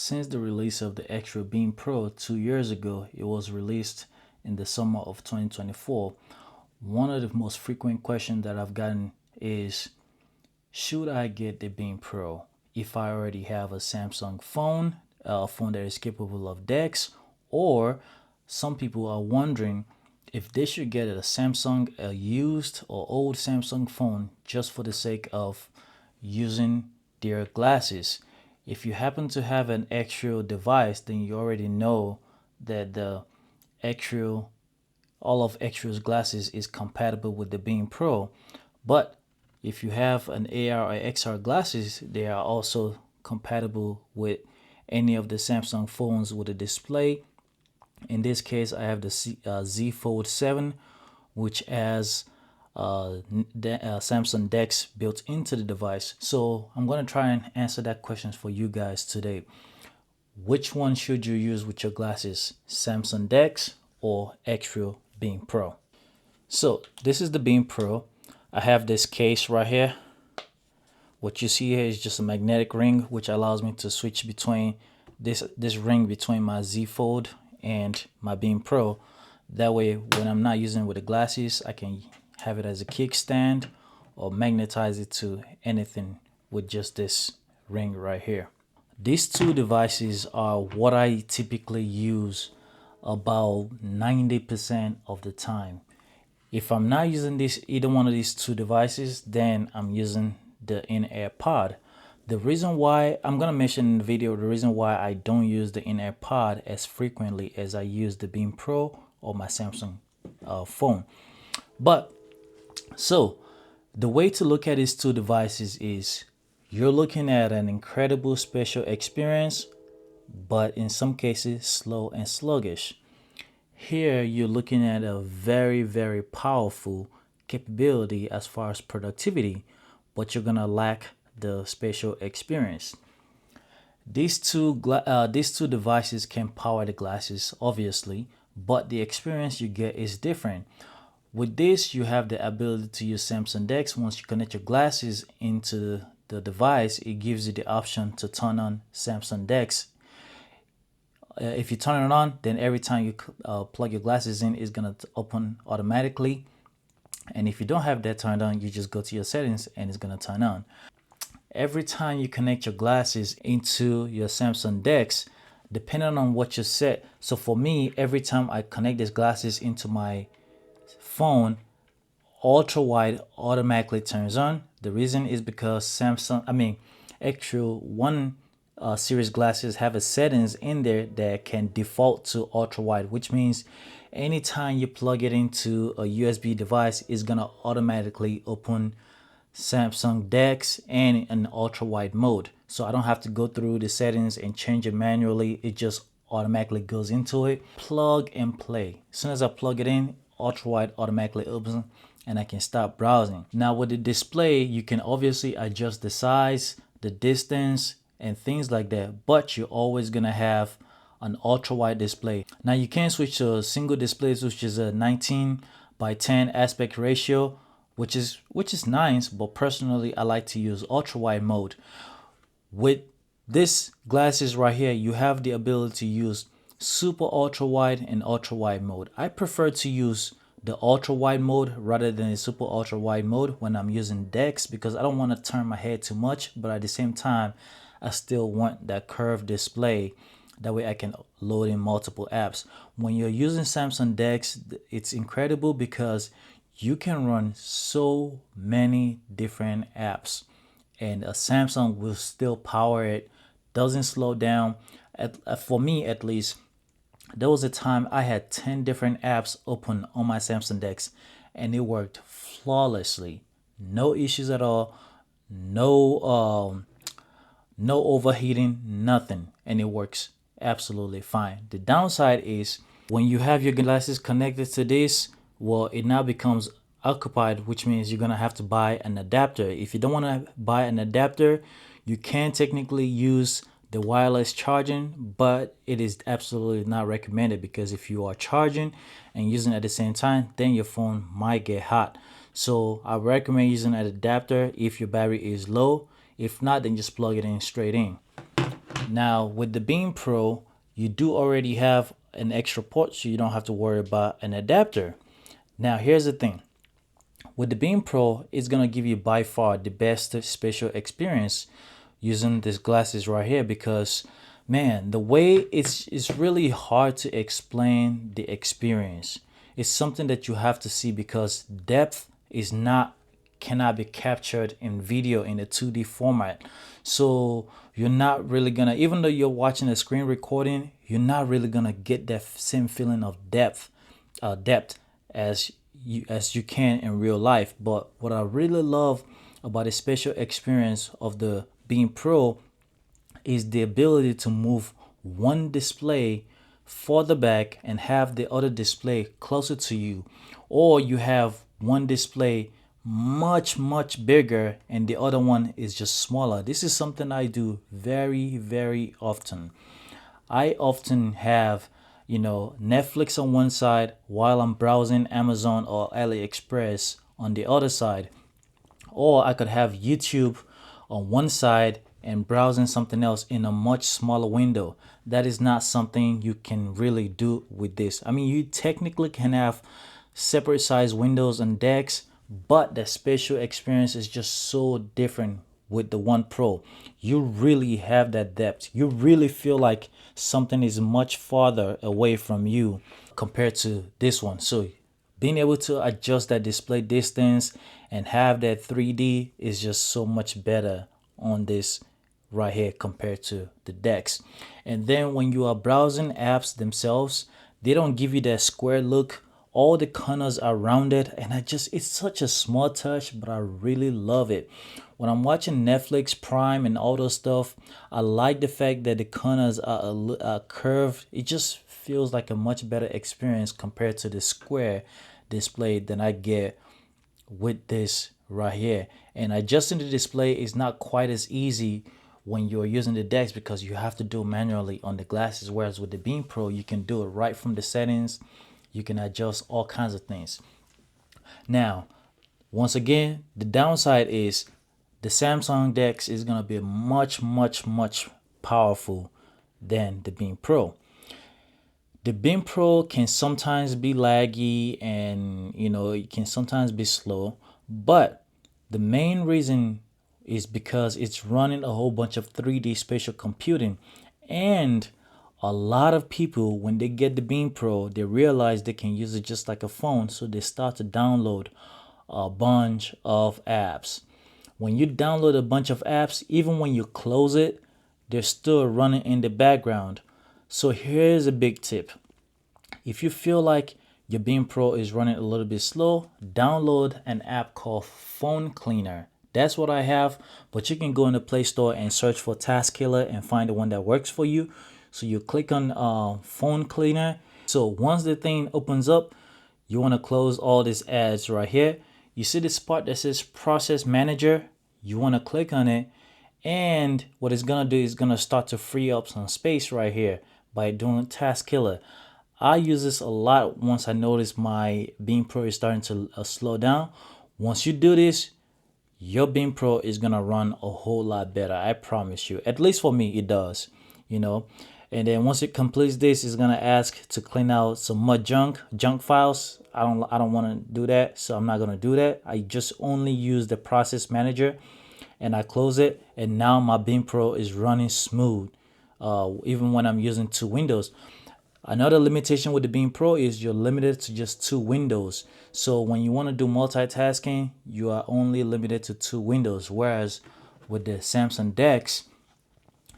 Since the release of the Xreal Beam Pro 2 years ago, it was released in the summer of 2024. One of the most frequent questions that I've gotten is, should I get the Beam Pro if I already have a Samsung phone, a phone that is capable of DeX, or some people are wondering if they should get a Samsung, a used or old Samsung phone just for the sake of using their glasses. If you happen to have an Xreal device, then you already know that the Xreal, all of Xreal's glasses is compatible with the Beam Pro. But if you have an AR or XR glasses, they are also compatible with any of the Samsung phones with a display. In this case, I have the Z Fold 7, which has Samsung DeX built into the device. So I'm going to try and answer that question for you guys today. Which one should you use with your glasses, Samsung DeX or Xreal Beam Pro? So this is the Beam Pro. I have this case right here. What you see here is just a magnetic ring, which allows me to switch between this ring between my Z Fold and my Beam Pro. That way, when I'm not using it with the glasses, I can have it as a kickstand or magnetize it to anything with just this ring right here. These two devices are what I typically use about 90% of the time. If I'm not using either one of these two devices, then I'm using the in-ear pod. The reason why I'm going to mention in the video, the reason why I don't use the in-ear pod as frequently as I use the Beam Pro or my Samsung phone. But so the way to look at these two devices is you're looking at an incredible spatial experience, but in some cases slow and sluggish. Here you're looking at a very, very powerful capability as far as productivity, but you're gonna lack the spatial experience. These two devices can power the glasses, obviously, but the experience you get is different. With this, you have the ability to use Samsung DeX. Once you connect your glasses into the device, it gives you the option to turn on Samsung DeX. If you turn it on, then every time you plug your glasses in, it's gonna open automatically. And if you don't have that turned on, you just go to your settings and it's gonna turn on. Every time you connect your glasses into your Samsung DeX, depending on what you set. So for me, every time I connect these glasses into my phone, ultra wide automatically turns on. The reason is because Xreal One series glasses have a settings in there that can default to ultra wide, which means anytime you plug it into a USB device, it's gonna automatically open Samsung DeX and an ultra wide mode. So I don't have to go through the settings and change it manually. It just automatically goes into it. Plug and play. As soon as I plug it in, ultra wide automatically opens and I can start browsing. Now with the display, you can obviously adjust the size, the distance, and things like that, but you're always gonna have an ultra wide display. Now you can switch to a single display, which is a 19:10 aspect ratio, which is nice, but personally I like to use ultra wide mode. With this glasses right here, you have the ability to use super ultra wide and ultra wide mode. I prefer to use the ultra wide mode rather than the super ultra wide mode when I'm using DeX, because I don't want to turn my head too much, but at the same time I still want that curved display. That way I can load in multiple apps. When you're using Samsung DeX, it's incredible because you can run so many different apps and a Samsung will still power it, doesn't slow down. For me at least, there was a time I had 10 different apps open on my Samsung DeX and it worked flawlessly. No issues at all, no overheating, nothing, and it works absolutely fine. The downside is when you have your glasses connected to this, well, it now becomes occupied, which means you're gonna have to buy an adapter. If you don't want to buy an adapter, you can technically use the wireless charging, but it is absolutely not recommended because if you are charging and using it at the same time, then your phone might get hot. So I recommend using an adapter if your battery is low. If not, then just plug it in straight in. Now with the Beam Pro, you do already have an extra port, so you don't have to worry about an adapter. Now here's the thing. With the Beam Pro, it's gonna give you by far the best spatial experience using these glasses right here, because man, the way it's really hard to explain the experience. It's something that you have to see, because depth is not cannot be captured in video in a 2D format. So you're not really gonna, even though you're watching a screen recording, you're not really gonna get that same feeling of depth as you can in real life. But what I really love about the spatial experience of the Beam Pro is the ability to move one display further back and have the other display closer to you, or you have one display much bigger and the other one is just smaller. This is something I do very often. I often have, Netflix on one side while I'm browsing Amazon or AliExpress on the other side. Or I could have YouTube on one side and browsing something else in a much smaller window. That is not something you can really do with this. I mean, you technically can have separate size windows and DeX, but the spatial experience is just so different with the One Pro. You really have that depth. You really feel like something is much farther away from you compared to this one. So being able to adjust that display distance and have that 3D is just so much better on this right here compared to the DeX. And then when you are browsing apps themselves, they don't give you that square look. All the corners are rounded, and it's such a small touch, but I really love it. When I'm watching Netflix Prime and all those stuff, I like the fact that the corners are curved. It just feels like a much better experience compared to the square display than I get with this right here. And adjusting the display is not quite as easy when you're using the DeX, because you have to do it manually on the glasses, whereas with the Beam Pro you can do it right from the settings. You can adjust all kinds of things. Now, once again, the downside is the Samsung DeX is going to be much powerful than the Beam Pro. The Beam Pro can sometimes be laggy, and it can sometimes be slow, but the main reason is because it's running a whole bunch of 3D spatial computing. And a lot of people, when they get the Beam Pro, they realize they can use it just like a phone, so they start to download a bunch of apps. When you download a bunch of apps, even when you close it, they're still running in the background. So here's a big tip. If you feel like your Beam Pro is running a little bit slow, download an app called Phone Cleaner. That's what I have, but you can go in the Play Store and search for Task Killer and find the one that works for you. So you click on Phone Cleaner. So once the thing opens up, you want to close all these ads right here. You see this part that says Process Manager? You want to click on it, and what it's going to do is going to start to free up some space right here by doing Task Killer. I use this a lot once I notice my Beam Pro is starting to slow down. Once you do this, your Beam Pro is going to run a whole lot better. I promise you. At least for me, it does, And then once it completes this, it's going to ask to clean out some mud junk files. I don't want to do that, so I'm not going to do that. I just only use the Process Manager, and I close it, and now my Beam Pro is running smooth, even when I'm using two windows. Another limitation with the Beam Pro is you're limited to just two windows. So when you want to do multitasking, you are only limited to two windows. Whereas with the Samsung DeX,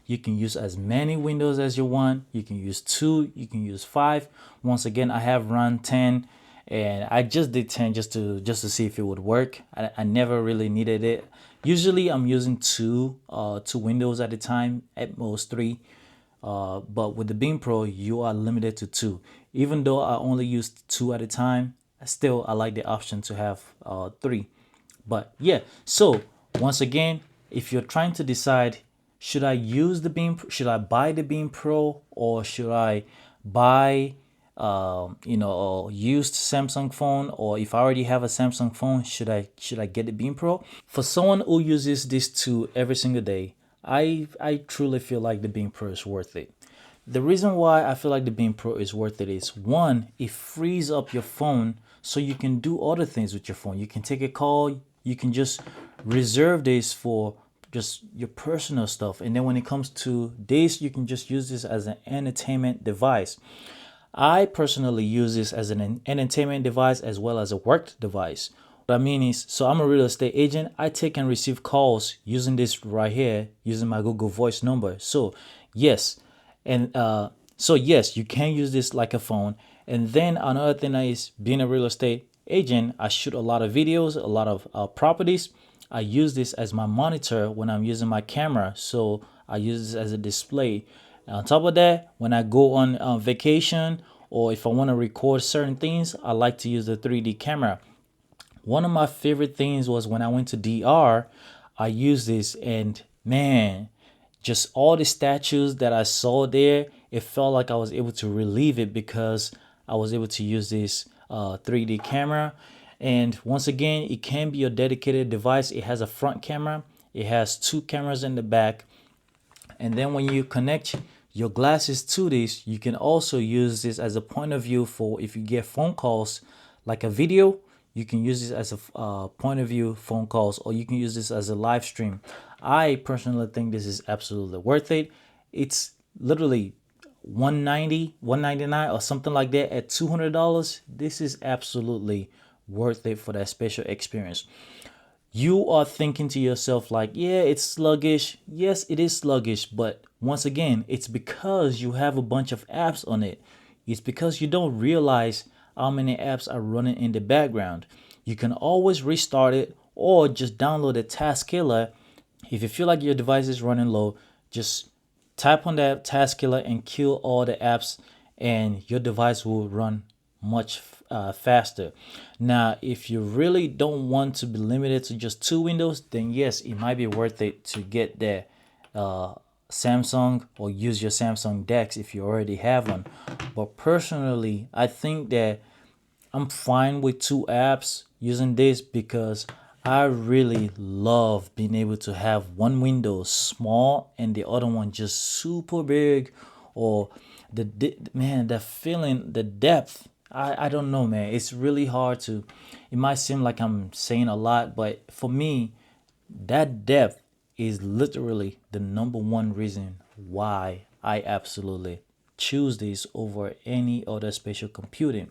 you can use as many windows as you want. You can use 2, you can use 5. Once again, I have run 10, and I just did 10 just to see if it would work. I never really needed it. Usually I'm using two windows at a time, at most 3. But with the Beam Pro, you are limited to 2. Even though I only use 2 at a time, still I like the option to have 3. But yeah, so once again, if you're trying to decide, should I buy the Beam Pro, or should I buy a used Samsung phone, or if I already have a Samsung phone, should I get the Beam Pro? For someone who uses this tool every single day, I truly feel like the Beam Pro is worth it. The reason why I feel like the Beam Pro is worth it is, one, it frees up your phone so you can do other things with your phone. You can take a call, you can just reserve this for just your personal stuff. And then when it comes to this, you can just use this as an entertainment device. I personally use this as an entertainment device as well as a work device. What I mean is, so I'm a real estate agent. I take and receive calls using this right here, using my Google Voice number. So yes, and so yes, you can use this like a phone. And then another thing is, being a real estate agent, I shoot a lot of videos, a lot of properties. I use this as my monitor when I'm using my camera. So I use this as a display. And on top of that, when I go on vacation or if I want to record certain things, I like to use the 3D camera. One of my favorite things was when I went to DR, I used this, and man, just all the statues that I saw there, it felt like I was able to relieve it because I was able to use this 3D camera. And once again, it can be a dedicated device. It has a front camera, it has two cameras in the back. And then when you connect your glasses to this, you can also use this as a point of view for if you get phone calls, like a video. You can use this as a point of view phone calls, or you can use this as a live stream. I personally think this is absolutely worth it. It's literally 190, 199 or something like that at $200. This is absolutely worth it for that special experience. You are thinking to yourself like, yeah, it's sluggish. Yes, it is sluggish, but once again, it's because you have a bunch of apps on it. It's because you don't realize how many apps are running in the background. You can always restart it or just download a task killer. If you feel like your device is running low, just type on that task killer and kill all the apps, and your device will run much faster. Now, if you really don't want to be limited to just two windows, then yes, it might be worth it to get the Samsung, or use your Samsung DeX if you already have one. But personally, I think that I'm fine with two apps using this because I really love being able to have one window small and the other one just super big, or man, that feeling, the depth. I don't know, man. It's really hard to. It might seem like I'm saying a lot, but for me, that depth is literally the number one reason why I absolutely choose this over any other spatial computing.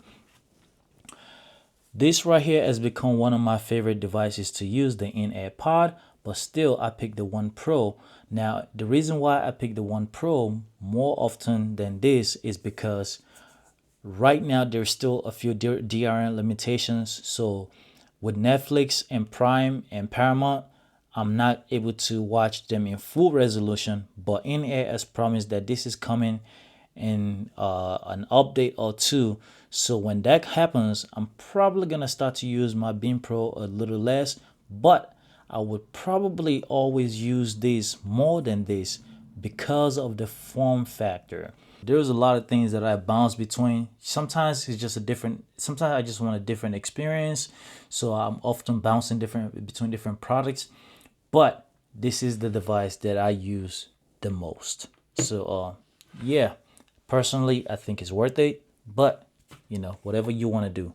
This right here has become one of my favorite devices to use, the in-ear pod, but still I picked the One Pro. Now, the reason why I picked the One Pro more often than this is because right now there's still a few DRM limitations. So with Netflix and Prime and Paramount, I'm not able to watch them in full resolution, but in-ear has promised that this is coming in an update or two. So when that happens, I'm probably gonna start to use my Beam Pro a little less, but I would probably always use this more than this because of the form factor. There's a lot of things that I bounce between. Sometimes it's just a different, sometimes I just want a different experience. So I'm often bouncing between different products, but this is the device that I use the most. So yeah, personally, I think it's worth it, but whatever you want to do.